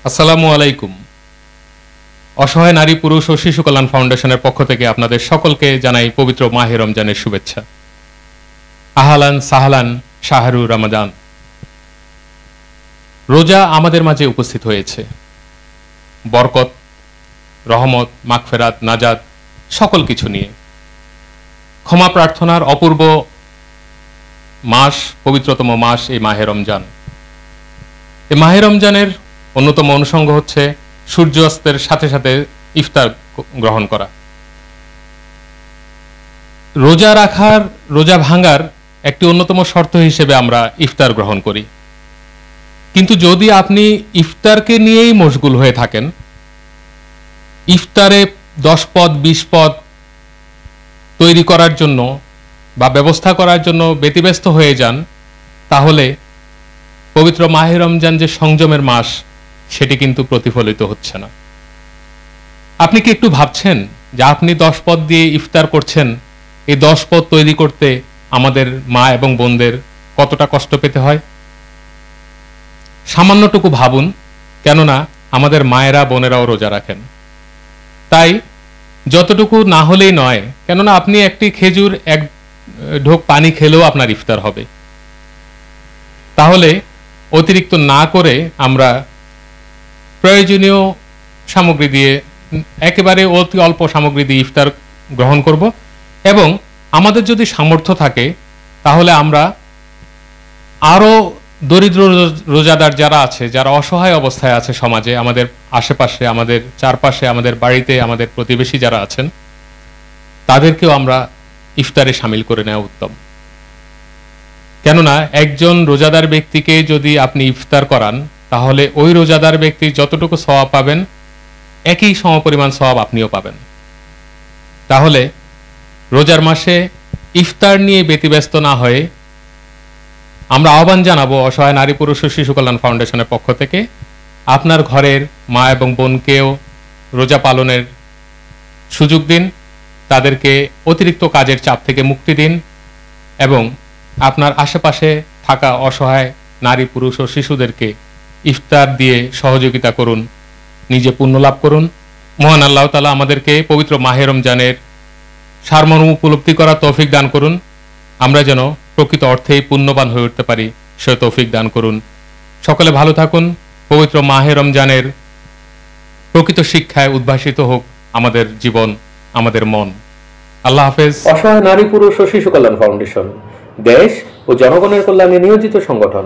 আসসালামু আলাইকুম। অসহায় নারী পুরুষ ও শিশু কল্যাণ ফাউন্ডেশনের পক্ষ থেকে আপনাদের সকলকে জানাই পবিত্র মাহে রমজানের শুভেচ্ছা। আহলান সাহলান শাহরু রমাদান। রোজা আমাদের মাঝে উপস্থিত হয়েছে বরকত, রহমত, মাগফিরাত, নাজাত সকল কিছু নিয়ে। ক্ষমা প্রার্থনার অপূর্ব মাস, পবিত্রতম মাস এই মাহে রমজান। এই মাহে রমজানের অন্যতম অনুষঙ্গ হচ্ছে সূর্যাস্তের সাথে সাথে ইফতার গ্রহণ করা। রোজা ভাঙার একটি অন্যতম শর্ত হিসেবে আমরা ইফতার গ্রহণ করি। কিন্তু যদি আপনি ইফতারকে নিয়েই মশগুল হয়ে থাকেন, ইফতারে 10 পদ 20 পদ তৈরি করার জন্য বা ব্যবস্থা করার জন্য ব্যতিব্যস্ত হয়ে যান, তাহলে পবিত্র মাহে রমজান যে সংযমের মাস সেটি কিন্তু প্রতিফলিত হচ্ছে না। আপনি কি একটু ভাবছেন যে আপনি 10 পদ দিয়ে ইফতার করছেন, এই 10 পদ তৈরি করতে আমাদের মা এবং বোনদের কতটা কষ্ট পেতে হয়? সামান্যটুকু ভাবুন, কেননা আমাদের মায়েরা বোনেরাও রোজা রাখেন। তাই যতটুকু না হলেই নয়, কেননা আপনি একটি খেজুর, এক ঢোক পানি খেলেও আপনার ইফতার হবে। তাহলে অতিরিক্ত না করে আমরা প্রয়োজনীয় সামগ্রী দিয়ে, একেবারে অতি অল্প সামগ্রী দিয়ে ইফতার গ্রহণ করব। এবং আমাদের যদি সামর্থ্য থাকে তাহলে আমরা আরও দরিদ্র রোজাদার যারা আছে, যারা অসহায় অবস্থায় আছে সমাজে, আমাদের আশেপাশে, আমাদের চারপাশে, আমাদের বাড়িতে, আমাদের প্রতিবেশী যারা আছেন, তাদেরকেও আমরা ইফতারে সামিল করে নেওয়া উত্তম। কেননা একজন রোজাদার ব্যক্তিকে যদি আপনি ইফতার করান, তাহলে ওই রোজাদার ব্যক্তি যতটুকু সওয়াব পাবেন, একই সমপরিমাণ সওয়াব আপনিও পাবেন। তাহলে রোজার মাসে ইফতার নিয়ে ব্যতিব্যস্ত না হয়ে আমরা আহ্বান জানাবো অসহায় নারী পুরুষ ও শিশু কল্যাণ ফাউন্ডেশনের পক্ষ থেকে, আপনার ঘরের মা এবং বোনকেও রোজা পালনের সুযোগ দিন, তাদেরকে অতিরিক্ত কাজের চাপ থেকে মুক্তি দিন এবং আপনার আশেপাশে থাকা অসহায় নারী পুরুষ ও শিশুদেরকে ইফতার দিয়ে সহযোগিতা করুন, নিজে পুণ্য লাভ করুন। মহান আল্লাহ তাআলা আমাদেরকে পবিত্র মাহে রমজানের সারমর্ম উপলব্ধি করার তৌফিক দান করুন। আমরা যেন প্রকৃত অর্থেই পুণ্যবান হয়ে উঠতে পারি, সে তৌফিক দান করুন। সকলে ভালো থাকুন। পবিত্র মাহে রমজানের প্রকৃত শিক্ষায় উদ্ভাসিত হোক আমাদের জীবন, আমাদের মন। আল্লাহ হাফেজ। অসহায় নারী পুরুষ ও শিশু কল্যাণ ফাউন্ডেশন দেশ ও জনগণের কল্যাণে নিয়োজিত সংগঠন।